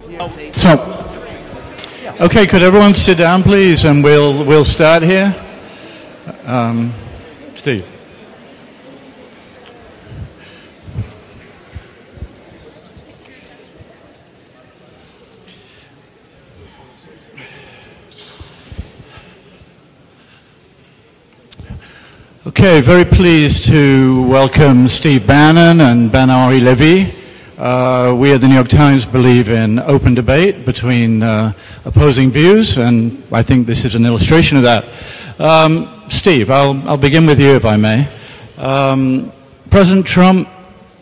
So, okay, could everyone sit down, please, and we'll start here. Steve. Okay, very pleased to welcome Steve Bannon and Bernard-Henri Lévy. We at the New York Times believe in open debate between opposing views, and I think this is an illustration of that. Steve, I'll begin with you, if I may. President Trump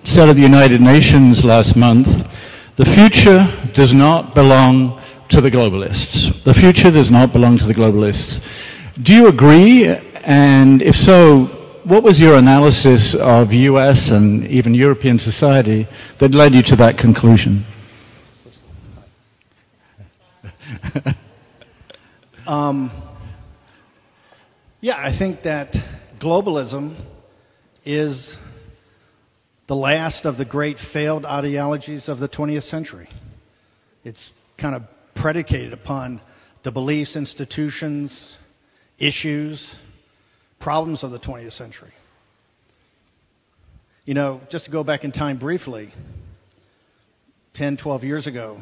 said at the United Nations last month, the future does not belong to the globalists. The future does not belong to the globalists. Do you agree? And if so, what was your analysis of US and even European society that led you to that conclusion? Yeah, I think that globalism is the last of the great failed ideologies of the 20th century. It's kind of predicated upon the beliefs, institutions, issues, problems of the 20th century. You know, just to go back in time briefly, 10, 12 years ago,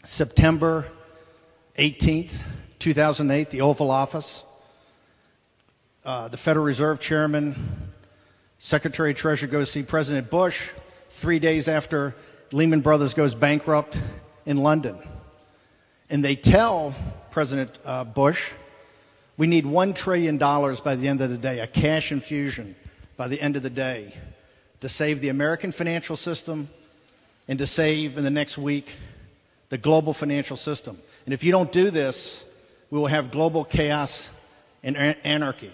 September 18th, 2008, the Oval Office, the Federal Reserve Chairman, Secretary of Treasury goes to see President Bush 3 days after Lehman Brothers goes bankrupt in London. And they tell President Bush, we need $1 trillion by the end of the day, a cash infusion by the end of the day, to save the American financial system and to save, in the next week, the global financial system. And if you don't do this, we will have global chaos and anarchy.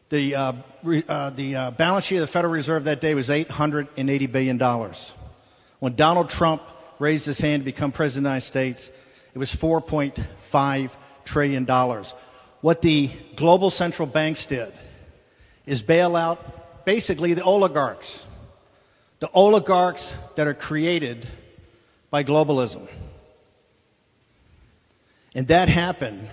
The balance sheet of the Federal Reserve that day was $880 billion. When Donald Trump raised his hand to become President of the United States, it was $4.5 trillion. What the global central banks did is bail out basically the oligarchs that are created by globalism. And that happened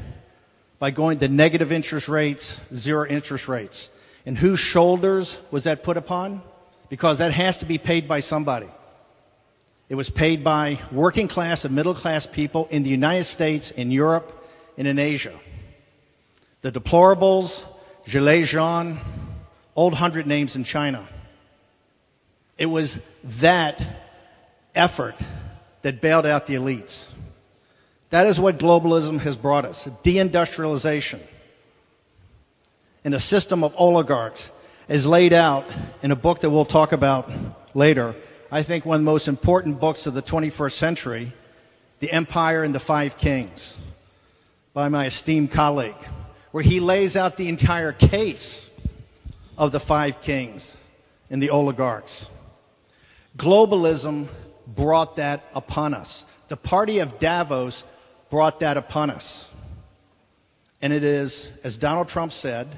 by going to negative interest rates, zero interest rates. And whose shoulders was that put upon? Because that has to be paid by somebody. It was paid by working class and middle class people in the United States, in Europe, and in Asia. The deplorables, Gilets jaunes, old 100 names in China. It was that effort that bailed out the elites. That is what globalism has brought us, deindustrialization. And a system of oligarchs is laid out in a book that we'll talk about later. I think one of the most important books of the 21st century, The Empire and the Five Kings, by my esteemed colleague, where he lays out the entire case of the five kings and the oligarchs. Globalism brought that upon us. The party of Davos brought that upon us. And it is, as Donald Trump said,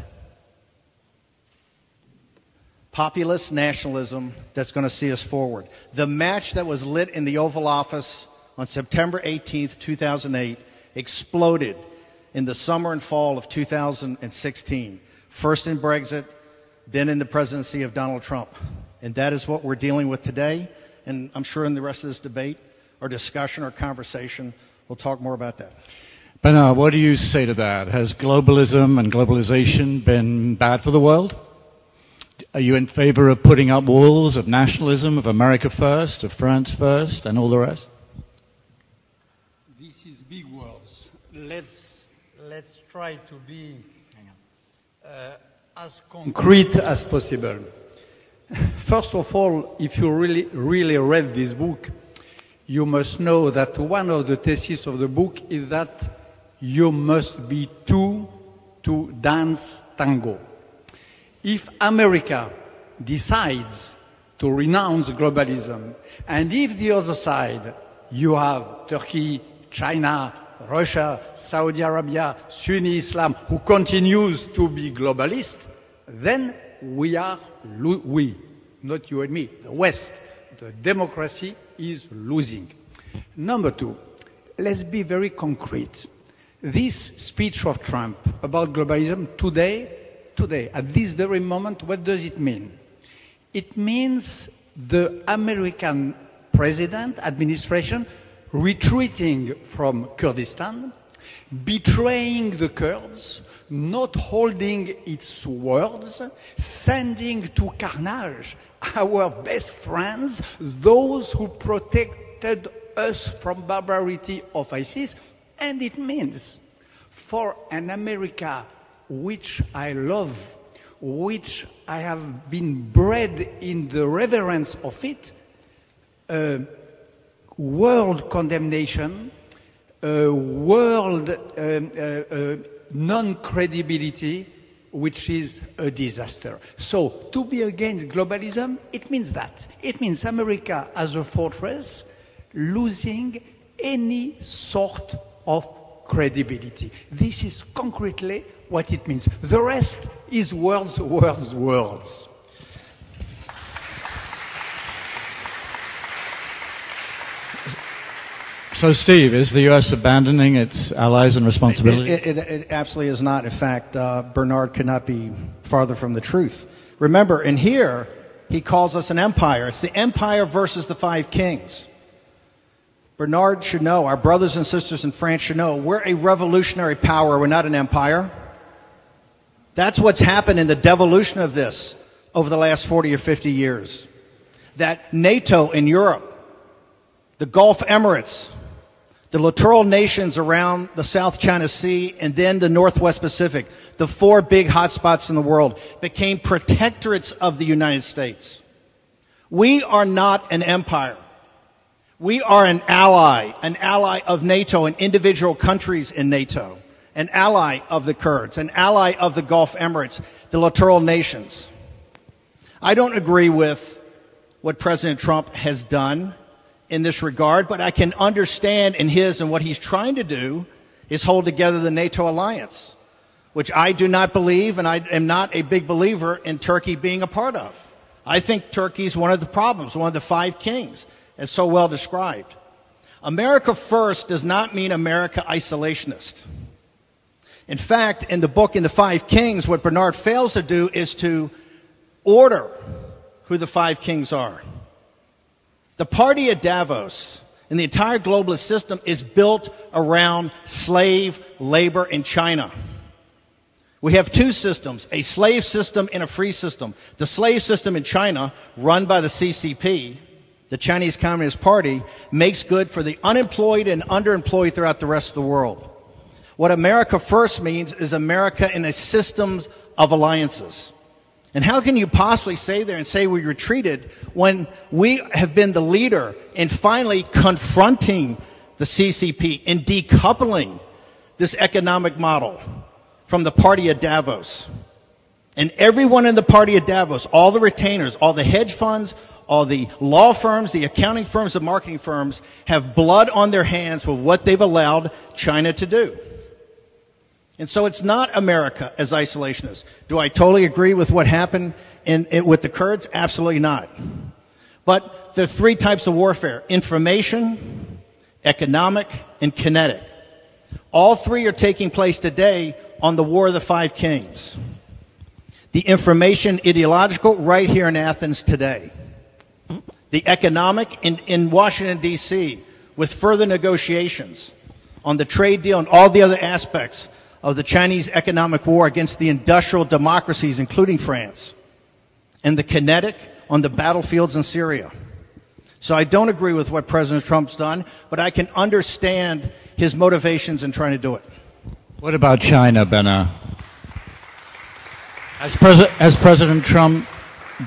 populist nationalism that's going to see us forward. The match that was lit in the Oval Office on September 18th, 2008, exploded in the summer and fall of 2016. First in Brexit, then in the presidency of Donald Trump. And that is what we're dealing with today. And I'm sure in the rest of this debate or discussion or conversation, we'll talk more about that. Bernard, what do you say to that? Has globalism and globalization been bad for the world? Are you in favor of putting up walls of nationalism, of America first, of France first, and all the rest? This is big words. Let's try to be as concrete as possible. First of all, if you really read this book, you must know that one of the theses of the book is that you must be two to dance tango. If America decides to renounce globalism, and if the other side, you have Turkey, China, Russia, Saudi Arabia, Sunni Islam, who continues to be globalist, then we not you and me, the West. The democracy is losing. Number two, let's be very concrete. This speech of Trump about globalism today, at this very moment, what does it mean? It means the American president, administration, retreating from Kurdistan, betraying the Kurds, not holding its words, sending to carnage our best friends, those who protected us from barbarity of ISIS. And it means for an America which I love, which I have been bred in the reverence of it, world condemnation, world non-credibility, which is a disaster. So to be against globalism, it means that. It means America as a fortress losing any sort of credibility. This is concretely what it means. The rest is words, words, words. So, Steve, is the U.S. abandoning its allies and responsibility? It absolutely is not. In fact, Bernard could not be farther from the truth. Remember, in here, he calls us an empire. It's the empire versus the five kings. Bernard should know, our brothers and sisters in France should know, we're a revolutionary power. We're not an empire. That's what's happened in the devolution of this over the last 40 or 50 years. That NATO in Europe, the Gulf Emirates, the littoral nations around the South China Sea, and then the Northwest Pacific, the four big hotspots in the world, became protectorates of the United States. We are not an empire. We are an ally of NATO and individual countries in NATO, an ally of the Kurds, an ally of the Gulf Emirates, the littoral nations. I don't agree with what President Trump has done in this regard, but I can understand in his and what he's trying to do is hold together the NATO alliance, which I do not believe, and I am not a big believer in Turkey being a part of. I think Turkey is one of the problems, one of the five kings, as so well described. America first does not mean America isolationist. In fact, in the book, in the Five Kings, what Bernard fails to do is to order who the five kings are. The party at Davos and the entire globalist system is built around slave labor in China. We have two systems, a slave system and a free system. The slave system in China, run by the CCP, the Chinese Communist Party, makes good for the unemployed and underemployed throughout the rest of the world. What America first means is America in a systems of alliances. And how can you possibly say there and say we retreated when we have been the leader in finally confronting the CCP and decoupling this economic model from the party at Davos? And everyone in the party at Davos, all the retainers, all the hedge funds, all the law firms, the accounting firms, the marketing firms, have blood on their hands with what they've allowed China to do. And so it's not America as isolationists. Do I totally agree with what happened with the Kurds? Absolutely not. But there are three types of warfare: information, economic, and kinetic. All three are taking place today on the War of the Five Kings. The information, ideological, right here in Athens today. The economic in Washington, D.C., with further negotiations on the trade deal and all the other aspects of the Chinese economic war against the industrial democracies, including France, and the kinetic on the battlefields in Syria. So I don't agree with what President Trump's done, but I can understand his motivations in trying to do it. What about China, Bernard? Has President Trump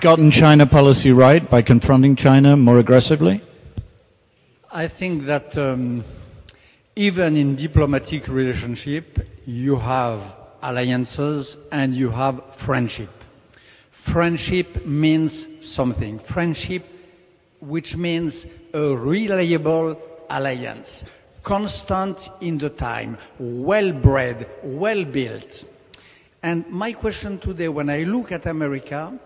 gotten China policy right by confronting China more aggressively? I think that even in diplomatic relationship, you have alliances and you have friendship. Friendship means something. Friendship, which means a reliable alliance, constant in the time, well-bred, well-built. And my question today, when I look at America,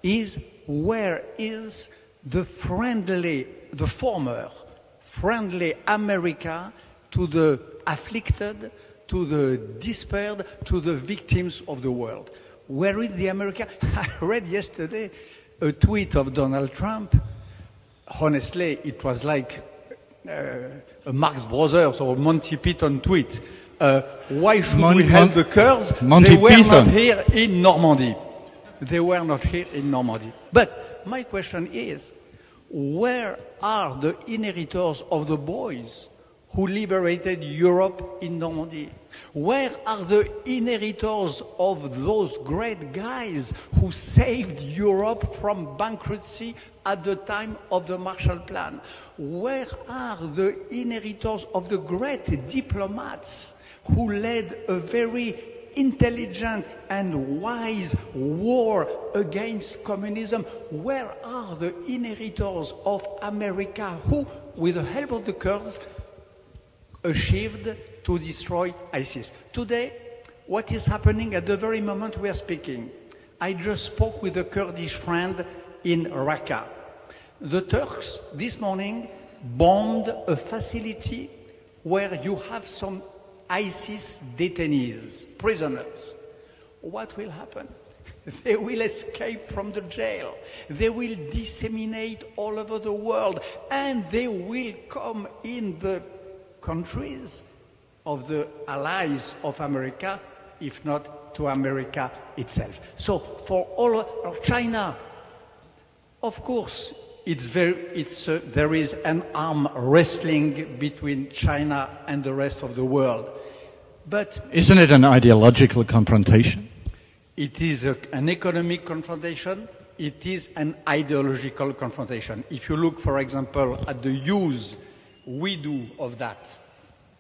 is where is the former friendly America to the afflicted, to the despaired, to the victims of the world? Where is the America? I read yesterday a tweet of Donald Trump. Honestly, it was like a Marx Brothers or Monty Python tweet. Why should we help the Kurds? Monty They were Python. not here in Normandy. They were not here in Normandy. But my question is, where are the inheritors of the boys who liberated Europe in Normandy? Where are the inheritors of those great guys who saved Europe from bankruptcy at the time of the Marshall Plan? Where are the inheritors of the great diplomats who led a very intelligent and wise war against communism? Where are the inheritors of America who, with the help of the Kurds, achieved to destroy ISIS? Today, what is happening at the very moment we are speaking? I just spoke with a Kurdish friend in Raqqa. The Turks, this morning, bombed a facility where you have some ISIS detainees, prisoners. What will happen? They will escape from the jail. They will disseminate all over the world, and they will come in the countries of the allies of America, if not to America itself. So for all of China, of course, there is an arm wrestling between China and the rest of the world. But isn't it an ideological confrontation? it is an economic confrontation. It is an ideological confrontation. If you look, for example, at the use we do of that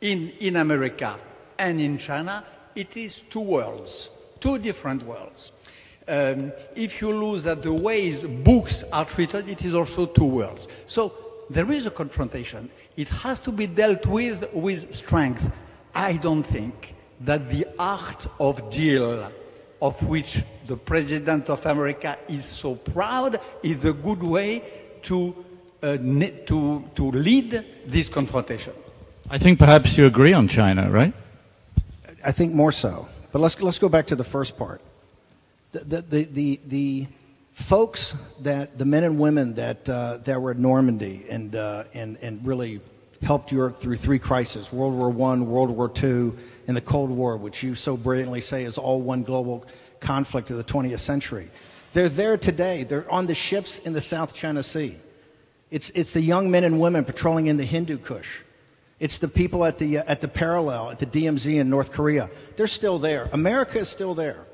in America and in China, it is two worlds, two different worlds. If you look at the ways books are treated, it is also two worlds. So there is a confrontation. It has to be dealt with strength. I don't think that the art of deal, of which the President of America is so proud, is a good way to lead this confrontation. I think perhaps you agree on China, right? I think more so. But let's go back to the first part. The folks the men and women that were at Normandy and really helped Europe through three crises: World War I, World War II, and the Cold War, which you so brilliantly say is all one global conflict of the 20th century. They're there today. They're on the ships in the South China Sea. It's the young men and women patrolling in the Hindu Kush. It's the people at the parallel, at the DMZ in North Korea. They're still there. America is still there.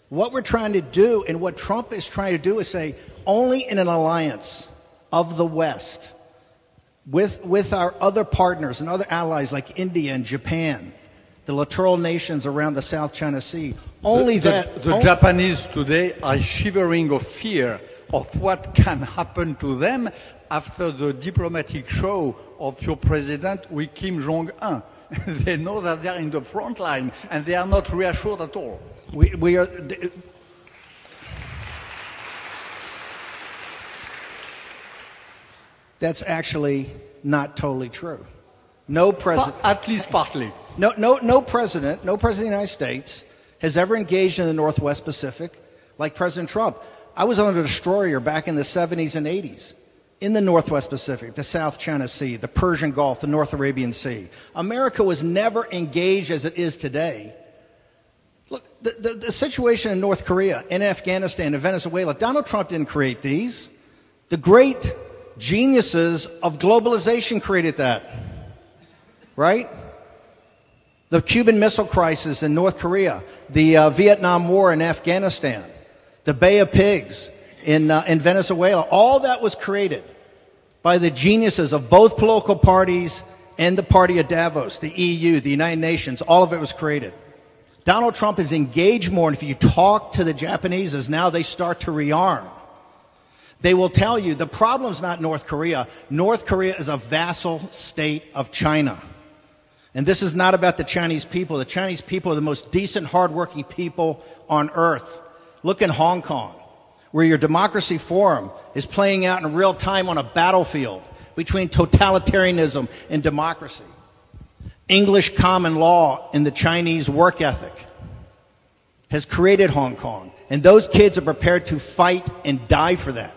What we're trying to do, and what Trump is trying to do, is say only in an alliance of the West with our other partners and other allies like India and Japan, the littoral nations around the South China Sea. The Japanese today are shivering of fear of what can happen to them after the diplomatic show of your president with Kim Jong-un. They know that they are in the front line and they are not reassured at all. We are. That's actually not totally true. No president, at least partly. No president of the United States has ever engaged in the Northwest Pacific like President Trump. I was on a destroyer back in the 70s and 80s in the Northwest Pacific, the South China Sea, the Persian Gulf, the North Arabian Sea. America was never engaged as it is today. Look, the situation in North Korea, in Afghanistan, and Venezuela, Donald Trump didn't create these. The great geniuses of globalization created that, right? The Cuban Missile Crisis in North Korea, the Vietnam War in Afghanistan, the Bay of Pigs in Venezuela, all that was created by the geniuses of both political parties and the party of Davos, the EU, the United Nations. All of it was created. Donald Trump is engaged more, and if you talk to the Japanese as now they start to rearm, they will tell you the problem's not North Korea. North Korea is a vassal state of China. And this is not about the Chinese people. The Chinese people are the most decent, hardworking people on earth. Look in Hong Kong. where your Democracy Forum is playing out in real time on a battlefield between totalitarianism and democracy. English common law and the Chinese work ethic has created Hong Kong, and those kids are prepared to fight and die for that.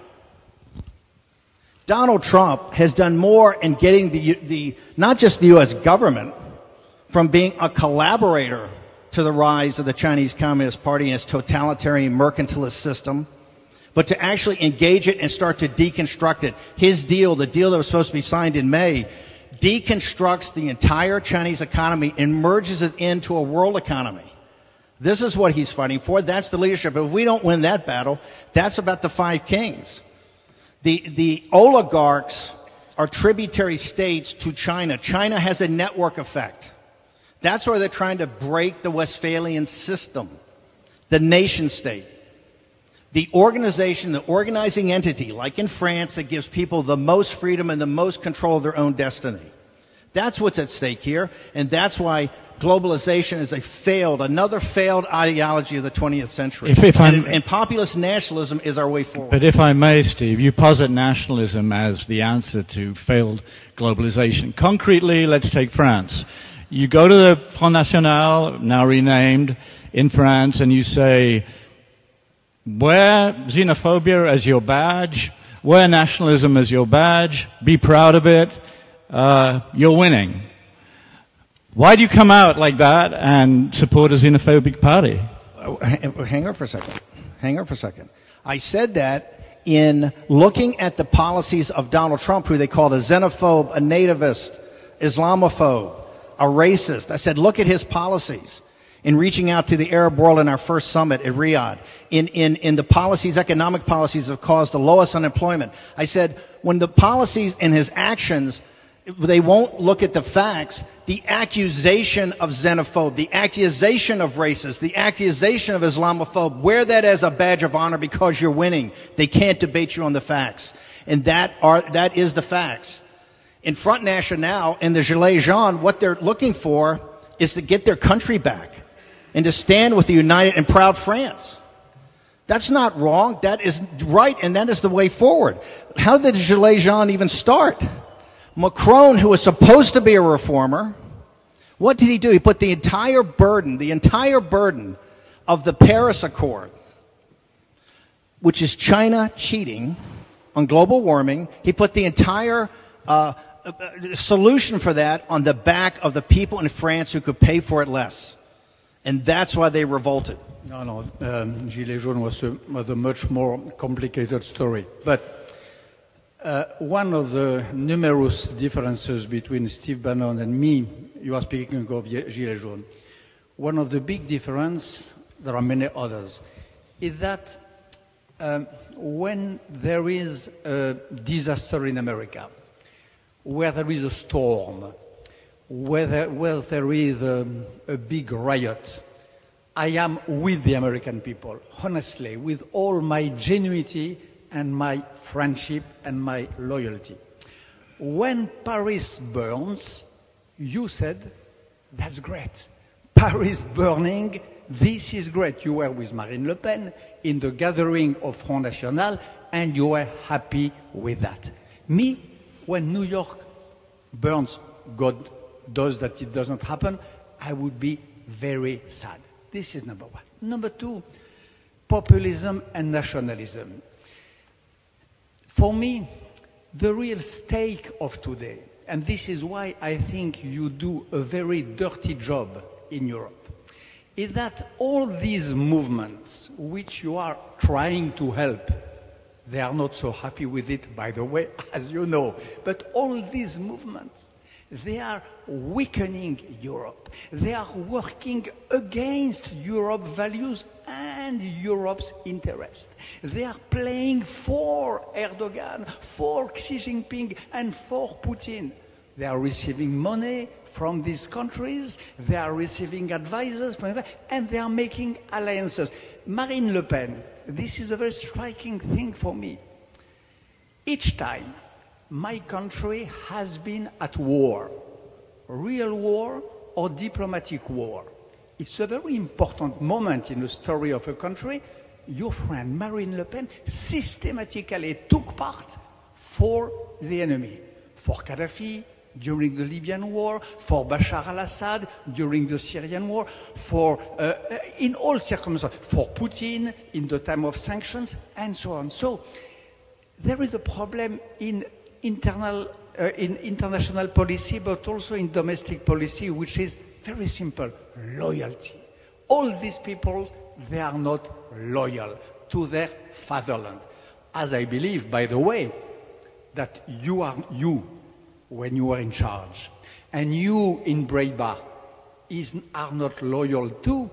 Donald Trump has done more in getting the not just the U.S. government from being a collaborator to the rise of the Chinese Communist Party and its totalitarian mercantilist system, but to actually engage it and start to deconstruct it. His deal, the deal that was supposed to be signed in May, deconstructs the entire Chinese economy and merges it into a world economy. This is what he's fighting for. That's the leadership. If we don't win that battle, that's about the five kings. The oligarchs are tributary states to China. China has a network effect. That's why they're trying to break the Westphalian system, the nation state. The organization, the organizing entity, like in France, that gives people the most freedom and the most control of their own destiny. That's what's at stake here, and that's why globalization is another failed ideology of the 20th century. And populist nationalism is our way forward. But if I may, Steve, you posit nationalism as the answer to failed globalization. Concretely, let's take France. You go to the Front National, now renamed, in France, and you say, wear xenophobia as your badge, wear nationalism as your badge, be proud of it, you're winning. Why do you come out like that and support a xenophobic party? Hang on for a second. I said that in looking at the policies of Donald Trump, who they called a xenophobe, a nativist, Islamophobe, a racist. I said, look at his policies in reaching out to the Arab world in our first summit at Riyadh, in the policies, economic policies that have caused the lowest unemployment. I said, when the policies and his actions, they won't look at the facts, the accusation of xenophobe, the accusation of racist, the accusation of Islamophobe, wear that as a badge of honor because you're winning. They can't debate you on the facts. And that is the facts. In Front National and the Gilets Jaunes, what they're looking for is to get their country back and to stand with the united and proud France. That's not wrong. That is right, and that is the way forward. How did the Gilets Jaunes even start? Macron, who was supposed to be a reformer, what did he do? He put the entire burden of the Paris Accord, which is China cheating on global warming, he put the entire solution for that on the back of the people in France who could pay for it less. And that's why they revolted. No, Gilets Jaunes was a much more complicated story. But one of the numerous differences between Steve Bannon and me, you are speaking of Gilets Jaunes, one of the big differences, there are many others, is that when there is a disaster in America, where there is a storm, where there is a big riot, I am with the American people, honestly, with all my genuinity and my friendship and my loyalty. When Paris burns, you said, that's great. Paris burning, this is great. You were with Marine Le Pen in the gathering of Front National, and you were happy with that. Me, when New York burns, God does that it does not happen, I would be very sad. This is number one. Number two, populism and nationalism. For me, the real stake of today, and this is why I think you do a very dirty job in Europe, is that all these movements which you are trying to help, they are not so happy with it, by the way, as you know, but all these movements, they are weakening Europe. They are working against Europe's values and Europe's interest. They are playing for Erdogan, for Xi Jinping, and for Putin. They are receiving money from these countries, they are receiving advisors, and they are making alliances. Marine Le Pen, this is a very striking thing for me. Each time my country has been at war, real war or diplomatic war. It's a very important moment in the story of a country your friend Marine Le Pen systematically took part for the enemy, for Gaddafi during the Libyan war, for Bashar al-Assad during the Syrian war, for in all circumstances, for Putin in the time of sanctions, and so on. So there is a problem in international policy, but also in domestic policy, which is very simple: loyalty. All these people, they are not loyal to their fatherland. As I believe, by the way, that you, when you are in charge, and you in Breitbart are not loyal to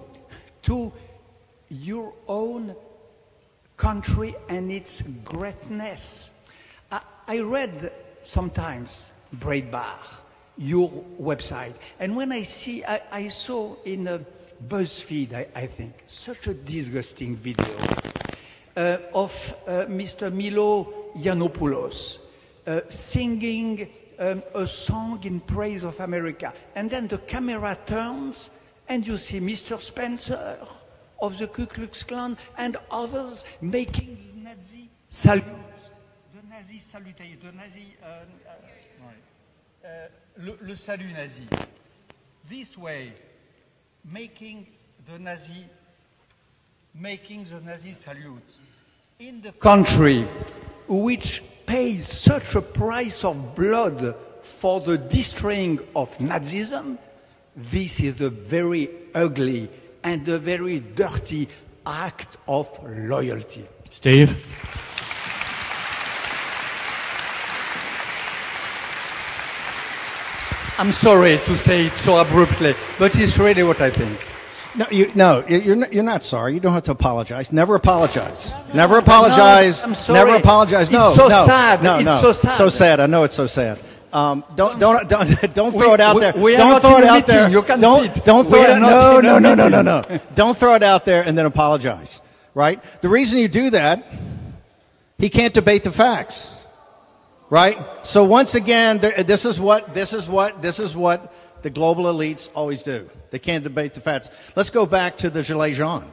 your own country and its greatness. I read sometimes Breitbart, your website, and when I saw in a BuzzFeed, I think, such a disgusting video of Mr. Milo Yiannopoulos singing a song in praise of America. And then the camera turns and you see Mr. Spencer of the Ku Klux Klan and others making Nazi salute. The Nazi salutation, the Nazi... le salut nazi. This way, making the Nazi salute in the country which pays such a price of blood for the destroying of Nazism, this is a very ugly and a very dirty act of loyalty. Steve? I'm sorry to say it so abruptly, but it's really what I think. You're not sorry. You don't have to apologize. Never apologize. Never apologize. I'm sorry. Never apologize. It's so sad. It's so sad. So sad. I know it's so sad. Don't throw it out there. We are don't not throw in it a out meeting. there. You can sit. Don't throw it. No. No. Don't throw it out there and then apologize. Right? The reason you do that, he can't debate the facts. Right? So once again, this is what the global elites always do. They can't debate the facts. Let's go back to the Gilets jaunes.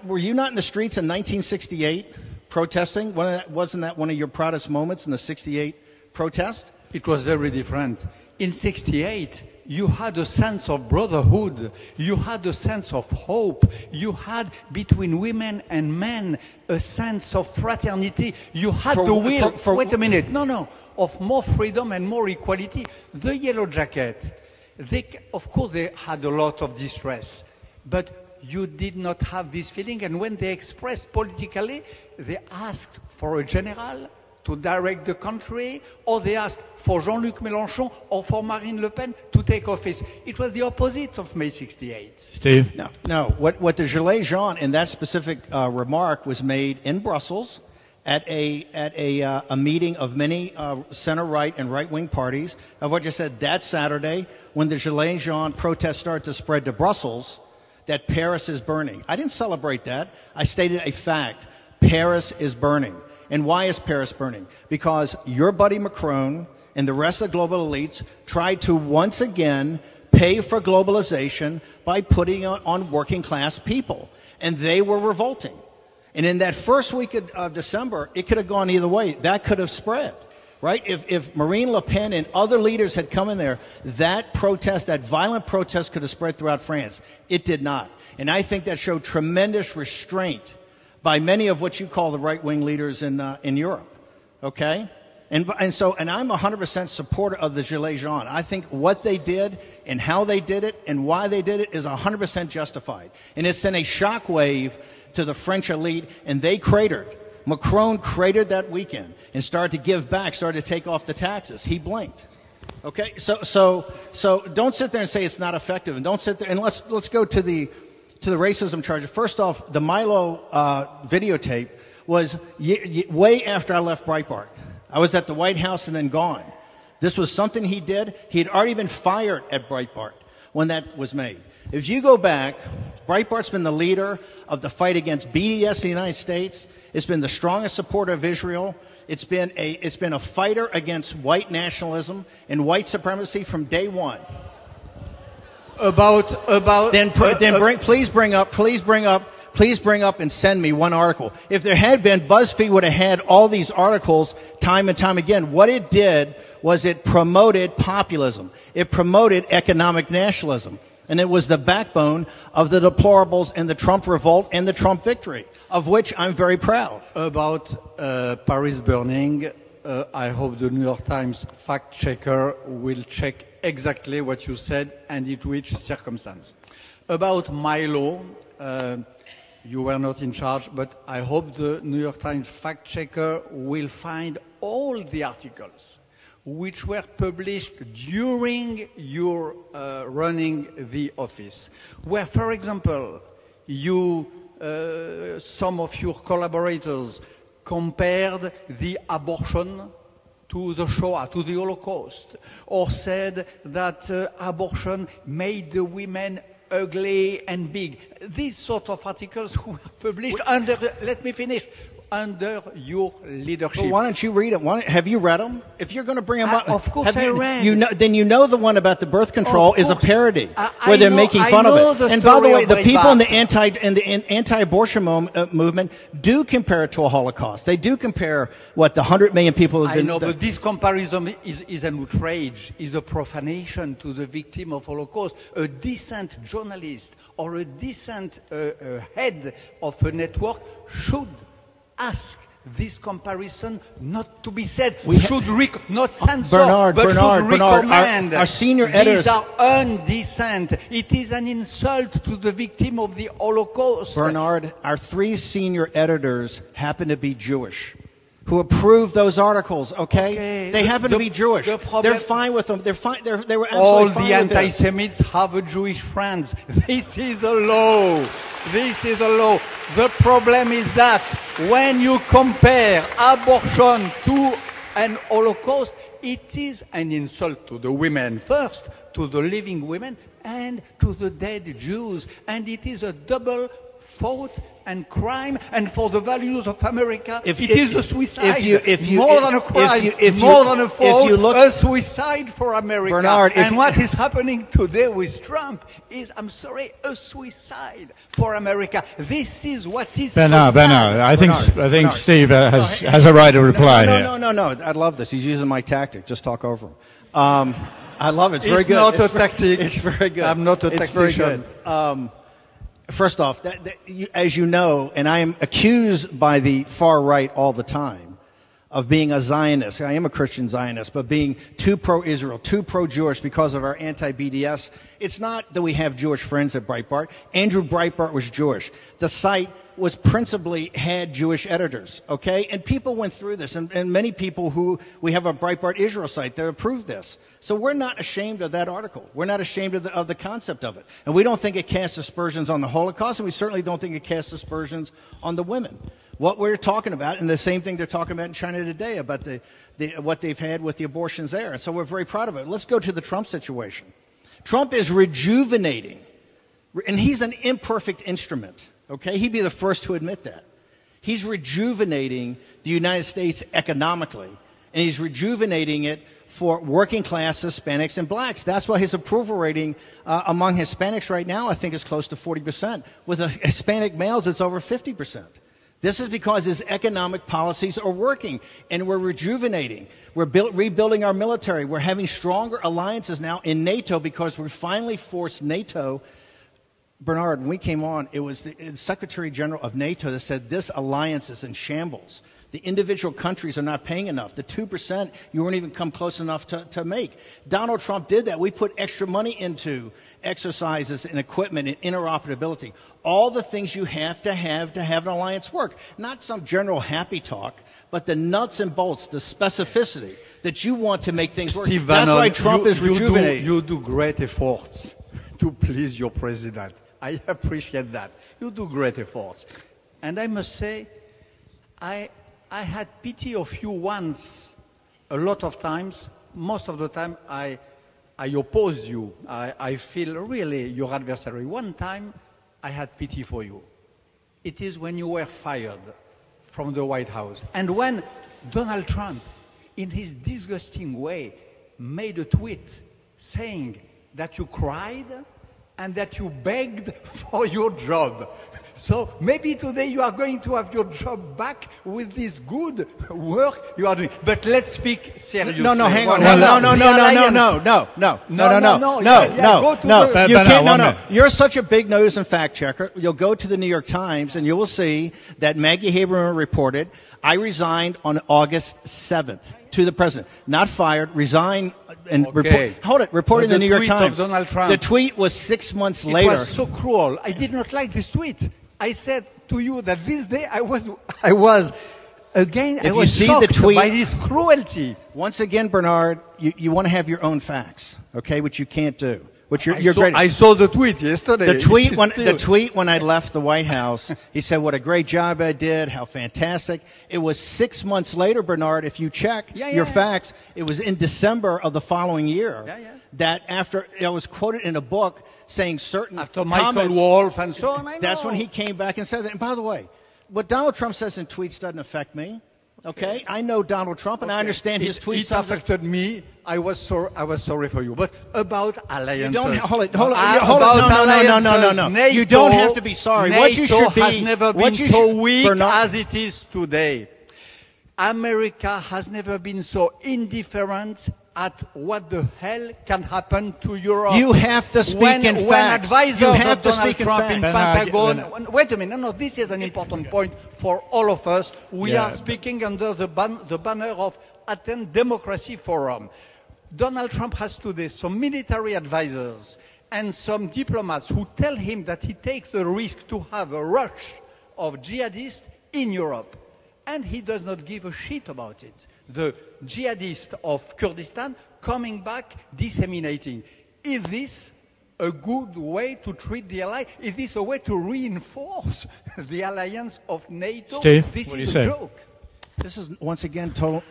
Were you not in the streets in 1968 protesting? Wasn't that one of your proudest moments in the 68 protest? It was very different. In 68, you had a sense of brotherhood. You had a sense of hope. You had, between women and men, a sense of fraternity. You had the will, wait a minute, of more freedom and more equality. The Yellow Jacket, of course they had a lot of distress, but you did not have this feeling. And when they expressed politically, they asked for a general to direct the country, or they asked for Jean-Luc Mélenchon or for Marine Le Pen to take office. It was the opposite of May 68. Steve? No. What the Gilets jaunes in that specific remark was made in Brussels at a meeting of many center-right and right-wing parties. Of what you said that Saturday, when the Gilets jaunes protests started to spread to Brussels, that Paris is burning. I didn't celebrate that. I stated a fact. Paris is burning. And why is Paris burning? Because your buddy Macron and the rest of the global elites tried to once again pay for globalization by putting it on working class people. And they were revolting. And in that first week of December, it could have gone either way. That could have spread, right? If Marine Le Pen and other leaders had come in there, that protest, that violent protest could have spread throughout France. It did not. And I think that showed tremendous restraint by many of what you call the right-wing leaders in Europe, okay? And I'm 100% supporter of the Gilets jaunes. I think what they did and how they did it and why they did it is 100% justified. And it sent a shockwave to the French elite, and they cratered. Macron cratered that weekend and started to give back, started to take off the taxes. He blinked. Okay, so don't sit there and say it's not effective, and don't sit there and let's go to the racism charges. First off, the Milo videotape was way after I left Breitbart. I was at the White House and then gone. This was something he did. He had already been fired at Breitbart when that was made. If you go back, Breitbart's been the leader of the fight against BDS in the United States. It's been the strongest supporter of Israel. It's been a fighter against white nationalism and white supremacy from day one. Please bring up please bring up and send me one article. If there had been, BuzzFeed would have had all these articles time and time again. What it did was it promoted populism. It promoted economic nationalism. And it was the backbone of the deplorables and the Trump revolt and the Trump victory, of which I'm very proud. About Paris burning, I hope the New York Times fact checker will check exactly what you said and in which circumstance. About Milo, you were not in charge, but I hope the New York Times fact checker will find all the articles which were published during your running the office, where, for example, you, some of your collaborators compared the abortion to the Shoah, to the Holocaust, or said that abortion made the women ugly and big. These sort of articles were published under, let me finish, under your leadership. Well, why don't you read them? Have you read them? If you're going to bring them up, of course I read. Then you know the one about the birth control is a parody, where they're making fun of it. And by the way, the people in the anti-abortion movement do compare it to a Holocaust. They do compare what the 100 million people have been. I know, but this comparison is an outrage, is a profanation to the victim of Holocaust. A decent journalist or a decent head of a network should ask this comparison not to be said. We should not censor, but should recommend. Our senior editors. These are undecent. It is an insult to the victim of the Holocaust. Bernard, our 3 senior editors happen to be Jewish, who approved those articles, okay? They happen to be Jewish. They're fine with them. They were absolutely fine with all the anti-Semites have a Jewish friends. This is a law. This is a law. The problem is that when you compare abortion to an Holocaust, it is an insult to the women first, to the living women, and to the dead Jews. And it is a double fault and crime, and for the values of America, it is a suicide. More than a crime, more than a fault, a suicide for America. Bernard, and what is happening today with Trump is, I'm sorry, a suicide for America. This is what is Bernard, I think Steve has a right to reply here. No. I love this. He's using my tactic. Just talk over him. I love it. It's very good. It's not a tactic. It's very good. I'm not a tactician. It's very good. First off, as you know, and I am accused by the far right all the time of being a Zionist. I am a Christian Zionist, but being too pro-Israel, too pro-Jewish because of our anti-BDS. It's not that we have Jewish friends at Breitbart. Andrew Breitbart was Jewish. The site was principally had Jewish editors, okay? And people went through this, and many people who we have a Breitbart Israel site that approved this. So we're not ashamed of that article. We're not ashamed of the concept of it. And we don't think it casts aspersions on the Holocaust, and we certainly don't think it casts aspersions on the women. What we're talking about, and the same thing they're talking about in China today, about what they've had with the abortions there. And so we're very proud of it. Let's go to the Trump situation. Trump is rejuvenating, and he's an imperfect instrument. Okay, he'd be the first to admit that. He's rejuvenating the United States economically, and he's rejuvenating it for working class Hispanics and blacks. That's why his approval rating among Hispanics right now, I think, is close to 40%. With Hispanic males, it's over 50%. This is because his economic policies are working, and we're rejuvenating. We're rebuilding our military. We're having stronger alliances now in NATO because we finally forced NATO. Bernard, when we came on, it was the Secretary General of NATO that said this alliance is in shambles. The individual countries are not paying enough. The 2% you weren't even come close enough to make. Donald Trump did that. We put extra money into exercises and equipment and interoperability. All the things you have to have an alliance work. Not some general happy talk, but the nuts and bolts, the specificity that you want to make things work. Steve That's Bannon, why Trump is rejuvenating. You do great efforts to please your president. I appreciate that. You do great efforts. And I must say, I had pity of you once, a lot of times. Most of the time, I opposed you. I feel really your adversary. One time, I had pity for you. It is when you were fired from the White House. And when Donald Trump, in his disgusting way, made a tweet saying that you cried and that you begged for your job. So maybe today you are going to have your job back with this good work you are doing. But let's speak seriously. No, hang on. Well, No. You can't. No. You're such a big nose and fact checker. You'll go to the New York Times and you will see that Maggie Haberman reported, I resigned on August 7th to the president. Not fired, resigned and reporting the New York Times. Donald Trump, the tweet was 6 months later. It was so cruel. I did not like this tweet. I said to you that this day I was again, I was shocked by this cruelty. Once again, Bernard, you want to have your own facts, okay, which you can't do. Which you're great. I saw the tweet yesterday. The tweet when I left the White House, he said, what a great job I did, how fantastic. It was 6 months later, Bernard, if you check your facts, it was in December of the following year that after it was quoted in a book saying certain after Michael comments, Wolff and so on. That's when he came back and said that. And by the way, what Donald Trump says in tweets doesn't affect me. Okay, I know Donald Trump, and I understand his tweets. It affected me. I was sorry for you. But about alliances, you don't hold it. No. You don't have to be sorry. NATO what you should be has never been so weak as it is today. America has never been so indifferent at what the hell can happen to Europe. You have to speak in facts. When advisors you have of to Donald speak Trump in facts. Pentagon... Wait a minute. No, this is an important point for all of us. We are speaking under the banner of Athens Democracy Forum. Donald Trump has today some military advisors and some diplomats who tell him that he takes the risk to have a rush of jihadists in Europe. And he does not give a shit about it. The jihadists of Kurdistan coming back, disseminating. Is this a good way to treat the ally? Is this a way to reinforce the alliance of NATO? Steve, this what do is you a say? joke. This is, once again, total...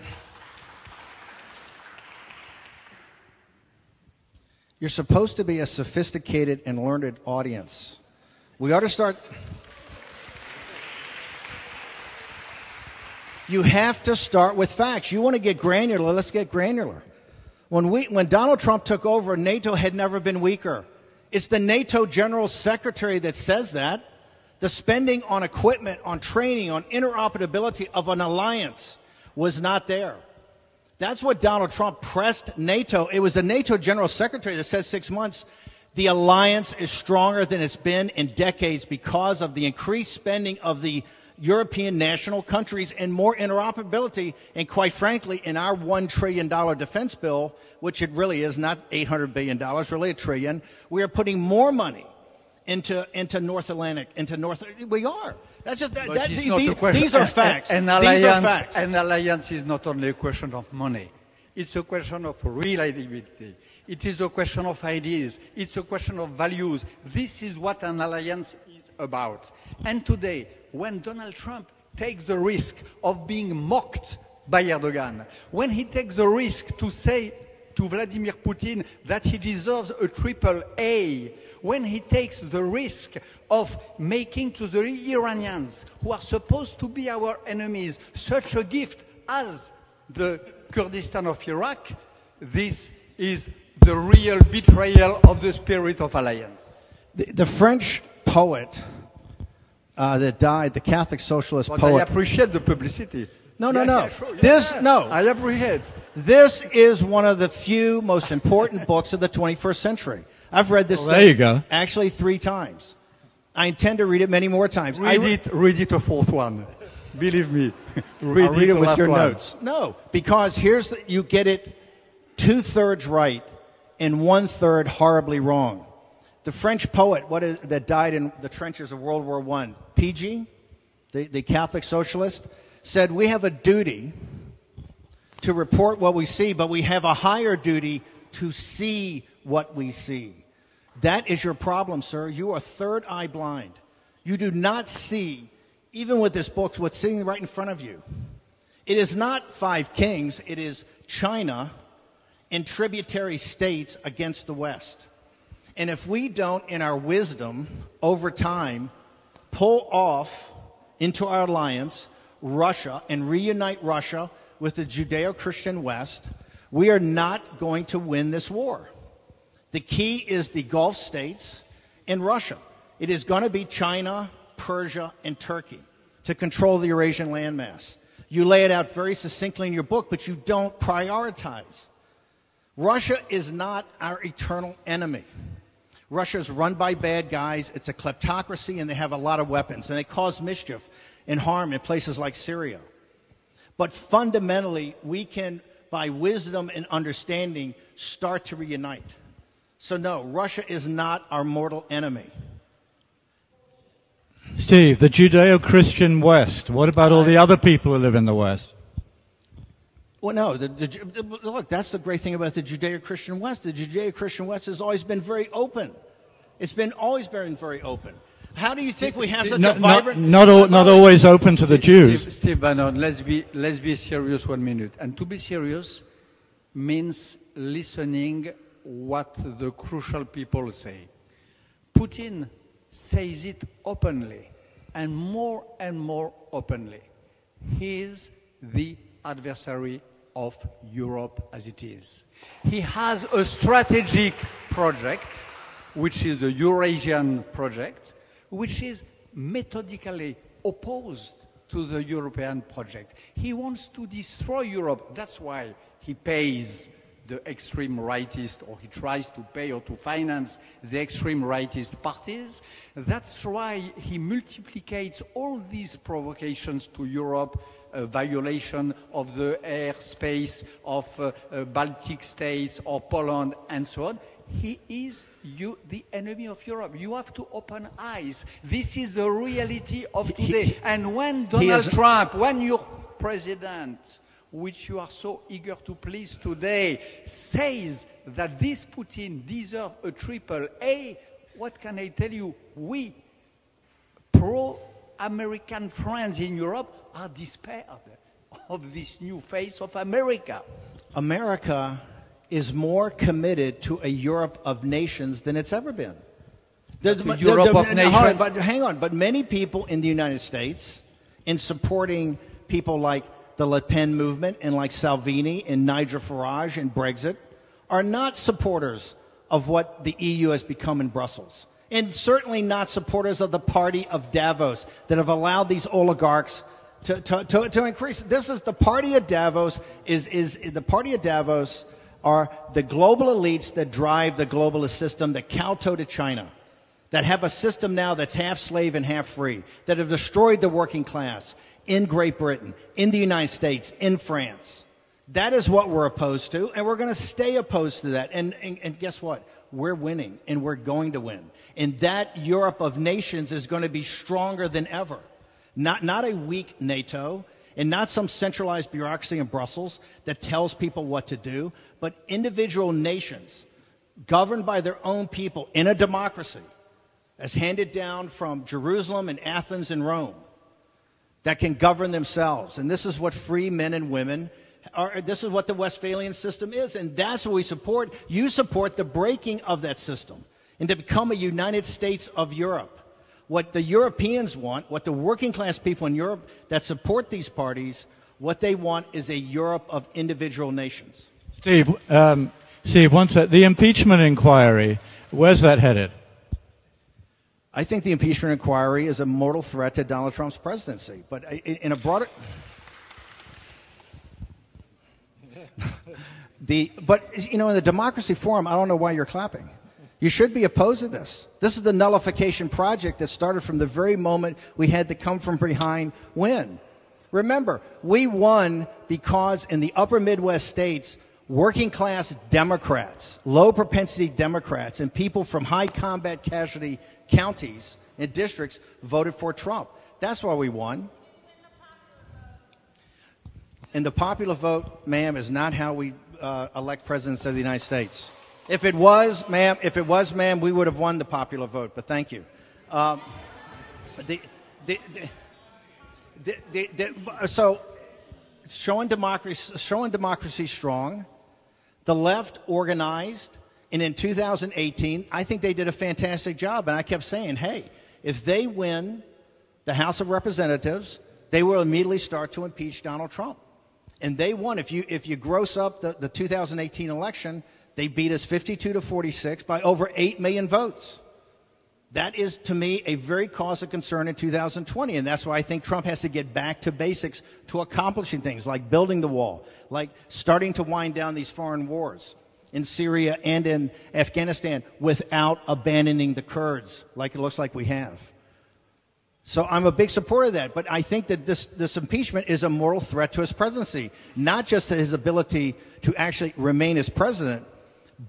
You're supposed to be a sophisticated and learned audience. We ought to start... You have to start with facts. You want to get granular, let's get granular. When Donald Trump took over, NATO had never been weaker. It's the NATO General Secretary that says that. The spending on equipment, on training, on interoperability of an alliance was not there. That's what Donald Trump pressed NATO. It was the NATO General Secretary that said 6 months, the alliance is stronger than it's been in decades because of the increased spending of the European national countries and more interoperability. And quite frankly, in our $1 trillion defense bill, which it really is not $800 billion, really $1 trillion, we are putting more money into North Atlantic, we are. That's just, these are facts. An alliance is not only a question of money. It's a question of reliability. It is a question of ideas. It's a question of values. This is what an alliance is about. And today, when Donald Trump takes the risk of being mocked by Erdogan, when he takes the risk to say to Vladimir Putin that he deserves a AAA, when he takes the risk of making to the Iranians, who are supposed to be our enemies, such a gift as the Kurdistan of Iraq, this is the real betrayal of the spirit of alliance. The French poet that died, the Catholic socialist poet. I appreciate the publicity. No. I appreciate. This is one of the few most important books of the 21st century. I've read this there you go. Actually 3 times. I intend to read it many more times. Read it a 4th one. Believe me. Read it with your notes. No, because you get it 2/3 right and 1/3 horribly wrong. The French poet that died in the trenches of World War I, PG, the Catholic socialist, said, we have a duty to report what we see, but we have a higher duty to see what we see. That is your problem, sir. You are third eye blind. You do not see, even with this book, what's sitting right in front of you. It is not 5 kings. It is China and tributary states against the West. And if we don't, in our wisdom, over time, pull off into our alliance Russia and reunite Russia with the Judeo-Christian West, we are not going to win this war. The key is the Gulf states and Russia. It is going to be China Persia, and Turkey to control the Eurasian landmass. You lay it out very succinctly in your book, but you don't prioritize. Russia is not our eternal enemy. Russia is run by bad guys. It's a kleptocracy, and they have a lot of weapons, and they cause mischief and harm in places like Syria. But fundamentally, we can, by wisdom and understanding, start to reunite. So no, Russia is not our mortal enemy. Steve, the Judeo-Christian West, what about all the other people who live in the West? Well, no, look, that's the great thing about the Judeo-Christian West. The Judeo-Christian West has always been very open. It's been always been very open. How do you think we have such a vibrant... Not always open to the Jews. Steve Bannon, let's be serious 1 minute. And to be serious means listening what the crucial people say. Putin says it openly, and more openly. He is the adversary of Europe as it is. He has a strategic project, which is the Eurasian project, which is methodically opposed to the European project. He wants to destroy Europe. That's why he pays the extreme rightist, or he tries to pay or to finance the extreme rightist parties. That's why he multiplicates all these provocations to Europe, violation of the airspace of Baltic states or Poland and so on. He is the enemy of Europe. You have to open eyes. This is the reality of today. And when Donald Trump, when your president, which you are so eager to please today, says that this Putin deserves a triple A, what can I tell you? We, pro-American friends in Europe, are despaired of this new face of America. America is more committed to a Europe of nations than it's ever been. Europe of nations. But hang on, but many people in the United States, in supporting people like the Le Pen movement and like Salvini and Nigel Farage and Brexit, are not supporters of what the EU has become in Brussels. And certainly not supporters of the party of Davos that have allowed these oligarchs to increase. This is the party of Davos the party of Davos are the global elites that drive the globalist system that kowtow to China, that have a system now that's half slave and half free, that have destroyed the working class in Great Britain, in the United States, in France. That is what we're opposed to, and we're going to stay opposed to that. And guess what? We're winning, and we're going to win. And that Europe of nations is going to be stronger than ever. Not a weak NATO, and not some centralized bureaucracy in Brussels that tells people what to do, but individual nations governed by their own people in a democracy, as handed down from Jerusalem and Athens and Rome, that can govern themselves. And this is what free men and women are. This is what the Westphalian system is, and that's what we support. You support the breaking of that system and to become a United States of Europe. What the Europeans want, what the working class people in Europe that support these parties, what they want is a Europe of individual nations. Steve, the impeachment inquiry, where's that headed? I think the impeachment inquiry is a mortal threat to Donald Trump's presidency. But in a broader... But, you know, in the Democracy Forum, I don't know why you're clapping. You should be opposed to this. This is the nullification project that started from the very moment we had to come from behind win. Remember, we won because in the upper Midwest states, working class Democrats, low propensity Democrats, and people from high combat casualty counties and districts voted for Trump. That's why we won. And the popular vote, ma'am, is not how we elect presidents of the United States. If it was, ma'am, we would have won the popular vote. But thank you. So, showing democracy strong, the left organized, and in 2018, I think they did a fantastic job. And I kept saying, hey, if they win the House of Representatives, they will immediately start to impeach Donald Trump. And they won. If you gross up the 2018 election, they beat us 52 to 46 by over 8 million votes. That is, to me, a very cause of concern in 2020, and that's why I think Trump has to get back to basics to accomplishing things like building the wall, like starting to wind down these foreign wars in Syria and in Afghanistan without abandoning the Kurds, like it looks like we have. So I'm a big supporter of that, but I think that this impeachment is a moral threat to his presidency, not just to his ability to actually remain as president,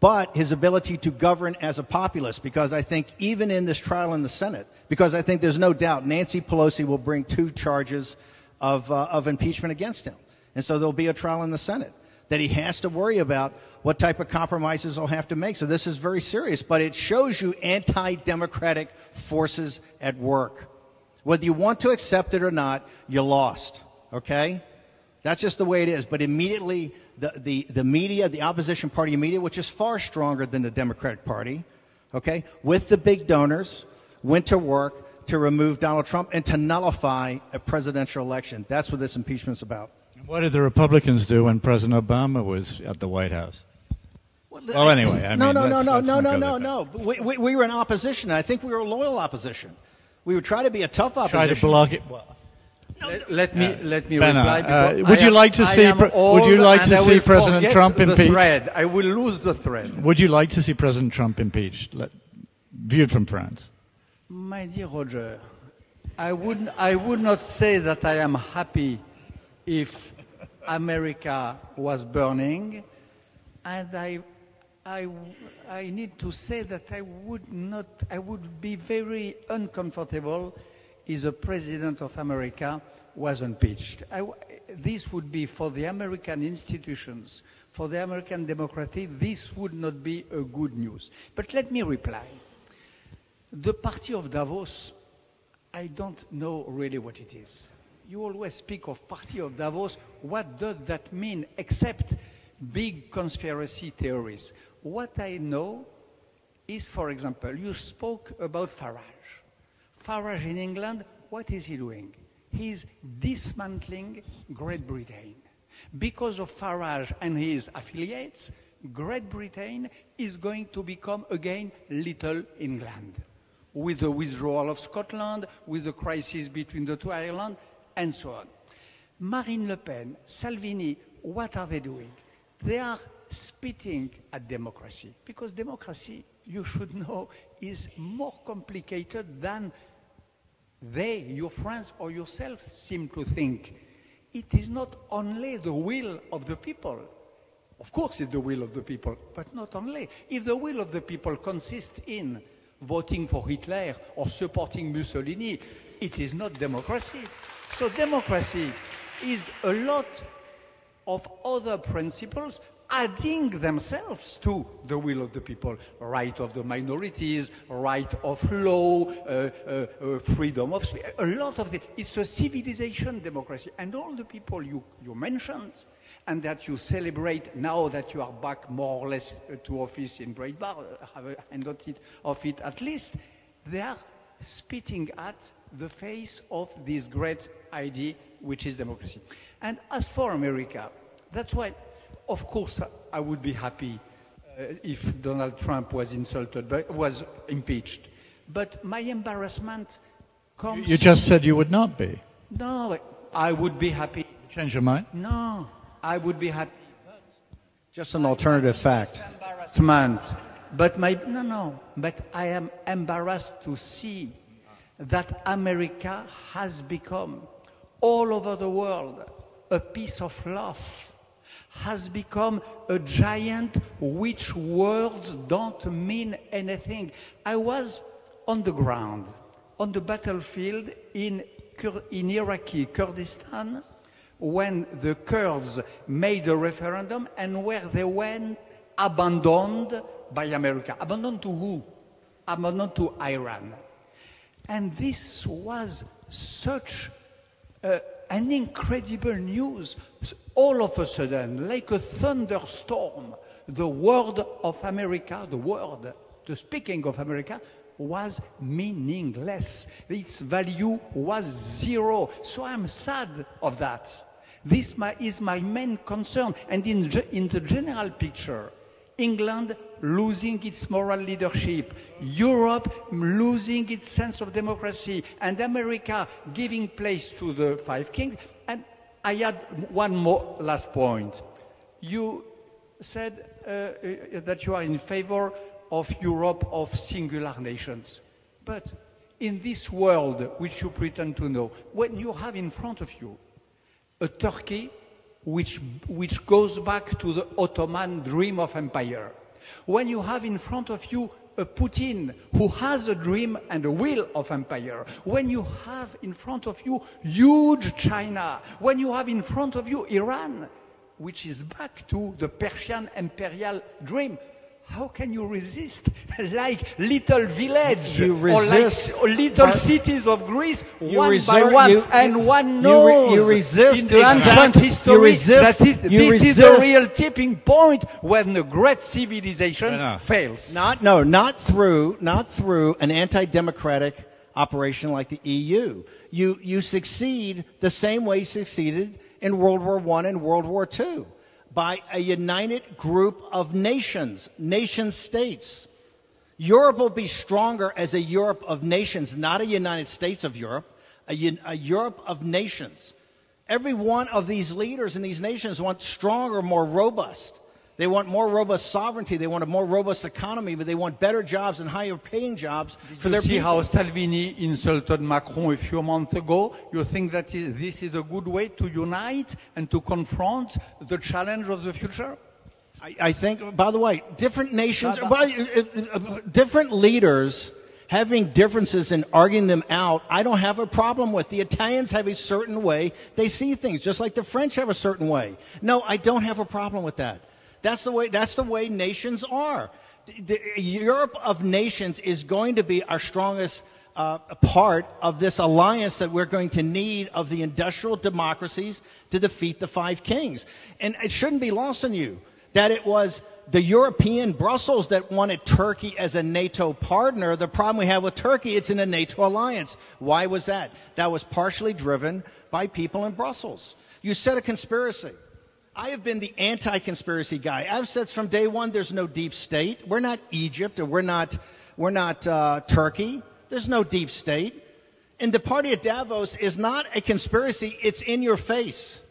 but his ability to govern as a populist, because I think even in this trial in the Senate, because I think there's no doubt Nancy Pelosi will bring 2 charges of impeachment against him. And so there'll be a trial in the Senate that he has to worry about what type of compromises he'll have to make. So this is very serious, but it shows you anti-democratic forces at work. Whether you want to accept it or not, you lost, okay? That's just the way it is. But immediately, the media, the opposition party media, which is far stronger than the Democratic Party, okay, with the big donors, went to work to remove Donald Trump and to nullify a presidential election. That's what this impeachment's about. What did the Republicans do when President Obama was at the White House? Well, anyway, I no. We were in opposition. I think we were a loyal opposition. We would try to be a tough opposition. Try to block it. Well, let me Bernard, reply. would you like to see President Trump impeached? Thread. I will lose the thread. Would you like to see President Trump impeached, viewed from France? My dear Roger, I would not say that I am happy if America was burning, and I need to say that I would be very uncomfortable if the President of America was impeached. This would be, for the American institutions, for the American democracy, this would not be a good news. But let me reply. The party of Davos, I don't know really what it is. You always speak of party of Davos. What does that mean, except big conspiracy theories? What I know is, for example, you spoke about Farage. Farage in England, what is he doing? He's dismantling Great Britain. Because of Farage and his affiliates, Great Britain is going to become again Little England, with the withdrawal of Scotland, with the crisis between the 2 Ireland, and so on. Marine Le Pen, Salvini, what are they doing? They are spitting at democracy, because democracy, you should know, is more complicated than they, your friends or yourself, seem to think. It is not only the will of the people. Of course it's the will of the people, but not only. If the will of the people consists in voting for Hitler or supporting Mussolini, it is not democracy. So democracy is a lot of other principles adding themselves to the will of the people. Right of the minorities, right of law, freedom of speech, a lot of it. It's a civilization democracy. And all the people you mentioned, and that you celebrate now that you are back more or less to office in Breitbart, have a handout of it at least, they are spitting at the face of this great idea, which is democracy. And as for America, that's why, of course, I would be happy if Donald Trump was impeached. But my embarrassment comes... You just said you would not be. No, I would be happy. Change your mind? No, I would be happy. Just an alternative fact. Embarrassment. But but I am embarrassed to see that America has become, all over the world, a piece of love, has become a giant which words don't mean anything. I was on the ground, on the battlefield in Iraqi Kurdistan, when the Kurds made a referendum and where they went abandoned by America. Abandoned to who? Abandoned to Iran. And this was such an incredible news. All of a sudden, like a thunderstorm, the word of America, the speaking of America, was meaningless. Its value was zero. So I'm sad of that. This is my main concern. And in the general picture, England losing its moral leadership, Europe losing its sense of democracy, and America giving place to the five kings. And I had one more last point. You said that you are in favor of Europe of singular nations. But in this world which you pretend to know, when you have in front of you a Turkey which goes back to the Ottoman dream of empire, when you have in front of you a Putin who has a dream and a will of empire, when you have in front of you huge China, when you have in front of you Iran, which is back to the Persian imperial dream, how can you resist? Like little village you resist, or like little cities of Greece, one by one, and one knows you resist in the ancient history that this is the real tipping point when the great civilization fails. Not through an anti-democratic operation like the EU. You succeed the same way you succeeded in World War I and World War II. By a united group of nations, nation states. Europe will be stronger as a Europe of nations, not a United States of Europe, a Europe of nations. Every one of these leaders in these nations want stronger, more robust. They want more robust sovereignty. They want a more robust economy, but they want better jobs and higher paying jobs for their people. See how Salvini insulted Macron a few months ago? You think that this is a good way to unite and to confront the challenge of the future? I think, by the way, different nations, different leaders having differences and arguing them out, I don't have a problem with. The Italians have a certain way they see things, just like the French have a certain way. No, I don't have a problem with that. That's the way nations are. The Europe of nations is going to be our strongest part of this alliance that we're going to need of the industrial democracies to defeat the five kings. And it shouldn't be lost on you that it was the European Brussels that wanted Turkey as a NATO partner. The problem we have with Turkey, it's in a NATO alliance. Why was that? That was partially driven by people in Brussels. You said a conspiracy. I have been the anti-conspiracy guy. I've said from day one there's no deep state. We're not Egypt or we're not Turkey. There's no deep state. And the party at Davos is not a conspiracy. It's in your face.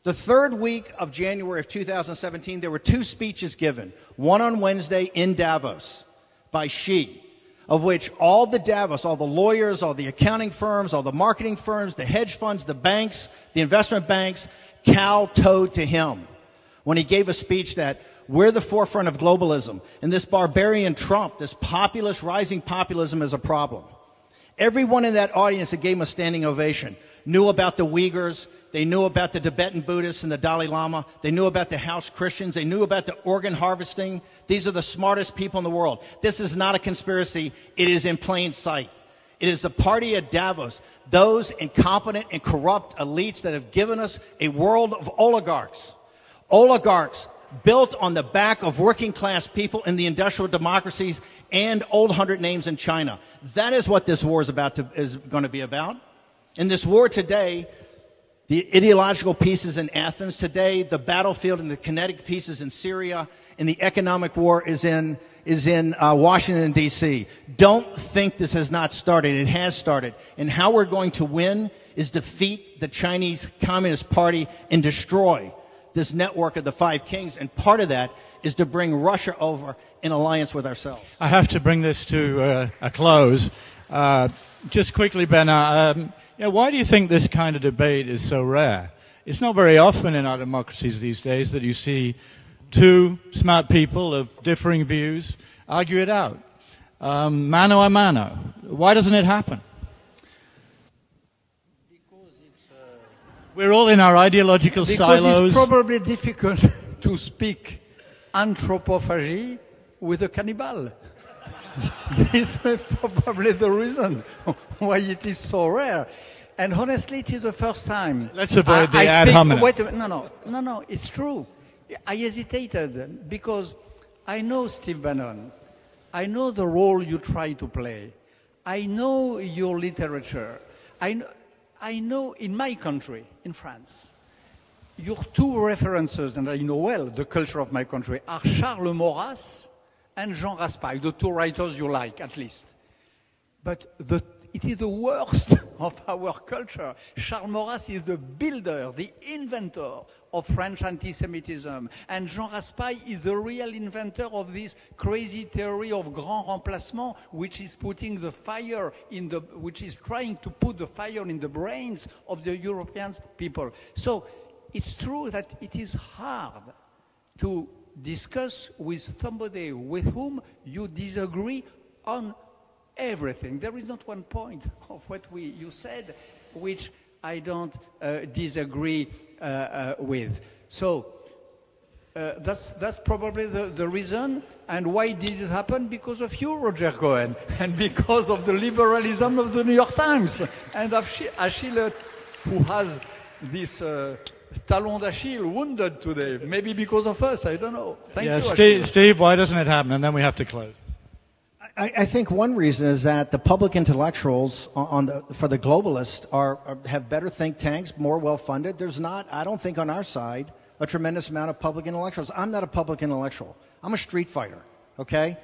The third week of January of 2017, there were two speeches given. One on Wednesday in Davos by Xi, of which all the Davos, all the lawyers, all the accounting firms, all the marketing firms, the hedge funds, the banks, the investment banks, kowtowed to him when he gave a speech that we're the forefront of globalism and this barbarian Trump, this populist, rising populism is a problem. Everyone in that audience that gave him a standing ovation knew about the Uyghurs, they knew about the Tibetan Buddhists and the Dalai Lama, they knew about the house Christians, they knew about the organ harvesting. These are the smartest people in the world. This is not a conspiracy, it is in plain sight. It is the party at Davos, those incompetent and corrupt elites that have given us a world of oligarchs. Oligarchs built on the back of working class people in the industrial democracies and old 100 names in China. That is what this war is going to be about. In this war today, the ideological pieces in Athens today, the battlefield and the kinetic pieces in Syria, and the economic war is in Washington, D.C. Don't think this has not started. It has started. And how we're going to win is defeat the Chinese Communist Party and destroy this network of the five kings. And part of that is to bring Russia over in alliance with ourselves. I have to bring this to a close. Just quickly, Bernard, why do you think this kind of debate is so rare? It's not very often in our democracies these days that you see two smart people of differing views argue it out. Mano a mano. Why doesn't it happen? Because we're all in our ideological silos. Because it's probably difficult to speak anthropophagy with a cannibal. This is probably the reason why it is so rare. And honestly, it is the first time. Let's avoid the ad hominem. Wait a minute. No, it's true. I hesitated because I know Steve Bannon. I know the role you try to play. I know your literature. I know in my country, in France, your two references, and I know well the culture of my country, are Charles Maurras and Jean Raspail, the two writers you like, at least. But it is the worst of our culture. Charles Maurras is the builder, the inventor of French anti-Semitism. And Jean Raspail is the real inventor of this crazy theory of grand remplacement, which is putting the fire which is trying to put the fire in the brains of the European people. So it's true that it is hard to discuss with somebody with whom you disagree on everything. There is not one point of what you said which I don't disagree with. So that's probably the reason. And why did it happen? Because of you, Roger Cohen, and because of the liberalism of the New York Times, and of Achille, who has this talon d'Achille wounded today. Maybe because of us, I don't know. Thank you, Steve, why doesn't it happen? And then we have to close. I think one reason is that the public intellectuals for the globalists have better think tanks, more well-funded. There's not, I don't think on our side, a tremendous amount of public intellectuals. I'm not a public intellectual. I'm a street fighter, okay?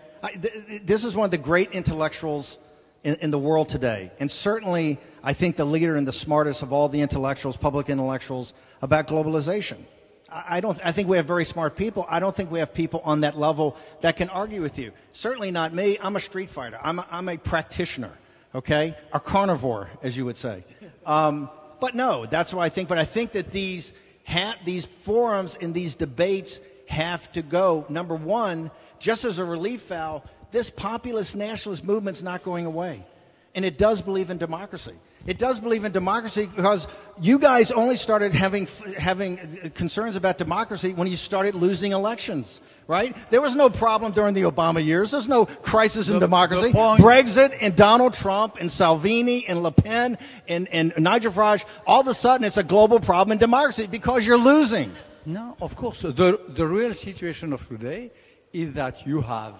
This is one of the great intellectuals in the world today. And certainly, I think the leader and the smartest of all the intellectuals, public intellectuals, about globalization. I think we have very smart people. I don't think we have people on that level that can argue with you. Certainly not me. I'm a street fighter. I'm a practitioner, okay? A carnivore, as you would say. But no, that's what I think. But I think that these forums and these debates have to go. Number one, just as a relief valve, this populist nationalist movement's not going away. And it does believe in democracy. It does believe in democracy because you guys only started having concerns about democracy when you started losing elections, right? There was no problem during the Obama years. There's no crisis in democracy. Brexit and Donald Trump and Salvini and Le Pen and Nigel Farage, all of a sudden it's a global problem in democracy because you're losing. No, of course. The real situation of today is that you have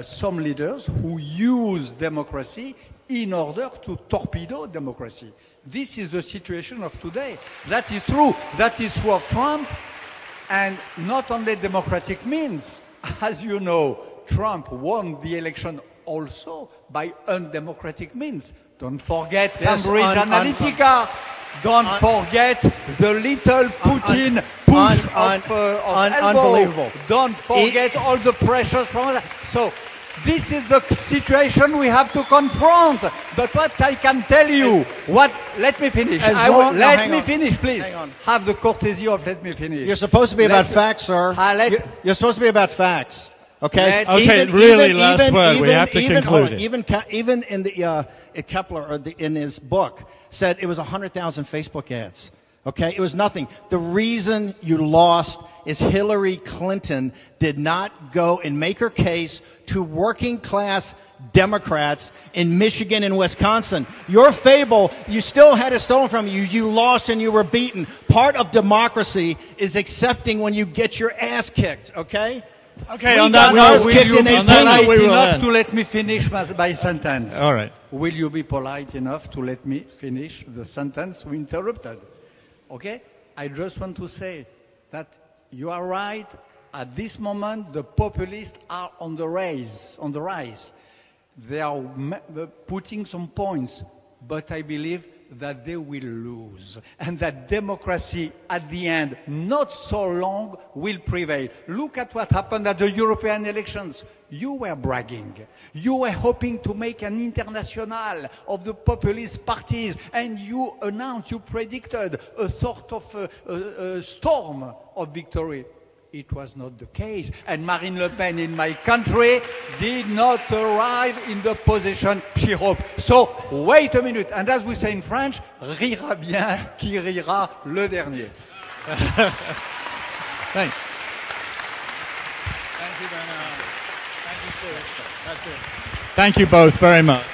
some leaders who use democracy in order to torpedo democracy. This is the situation of today. That is true. That is true of Trump, and not only democratic means. As you know, Trump won the election also by undemocratic means. Don't forget Cambridge Analytica. Don't forget the little Putin push of elbow. Unbelievable. Don't forget all the pressures from that. So this is the situation we have to confront. But what I can tell you, let me finish. Let me finish, please. Have the courtesy of let me finish. You're supposed to be about facts, sir. You're supposed to be about facts. Okay. Last word. We have to conclude it. Even in the Kepler, in his book, said it was 100,000 Facebook ads. Okay, it was nothing. The reason you lost is Hillary Clinton did not go and make her case to working class Democrats in Michigan and Wisconsin. Your fable, you still had it stolen from you. You lost and you were beaten. Part of democracy is accepting when you get your ass kicked, okay? Okay, on that note, will you be polite enough to let me finish my sentence? All right. Will you be polite enough to let me finish the sentence we interrupted? Okay? I just want to say that you are right. At this moment, the populists are on the rise. They are putting some points, but I believe that they will lose, and that democracy at the end, not so long, will prevail. Look at what happened at the European elections. You were bragging. You were hoping to make an international of the populist parties, and you announced, you predicted a sort of a storm of victory. It was not the case. And Marine Le Pen in my country did not arrive in the position she hoped. So, wait a minute. And as we say in French, rira bien qui rira le dernier. Thanks. Thank you, Bernard. Thank you, Stuart. That's it. Thank you both very much.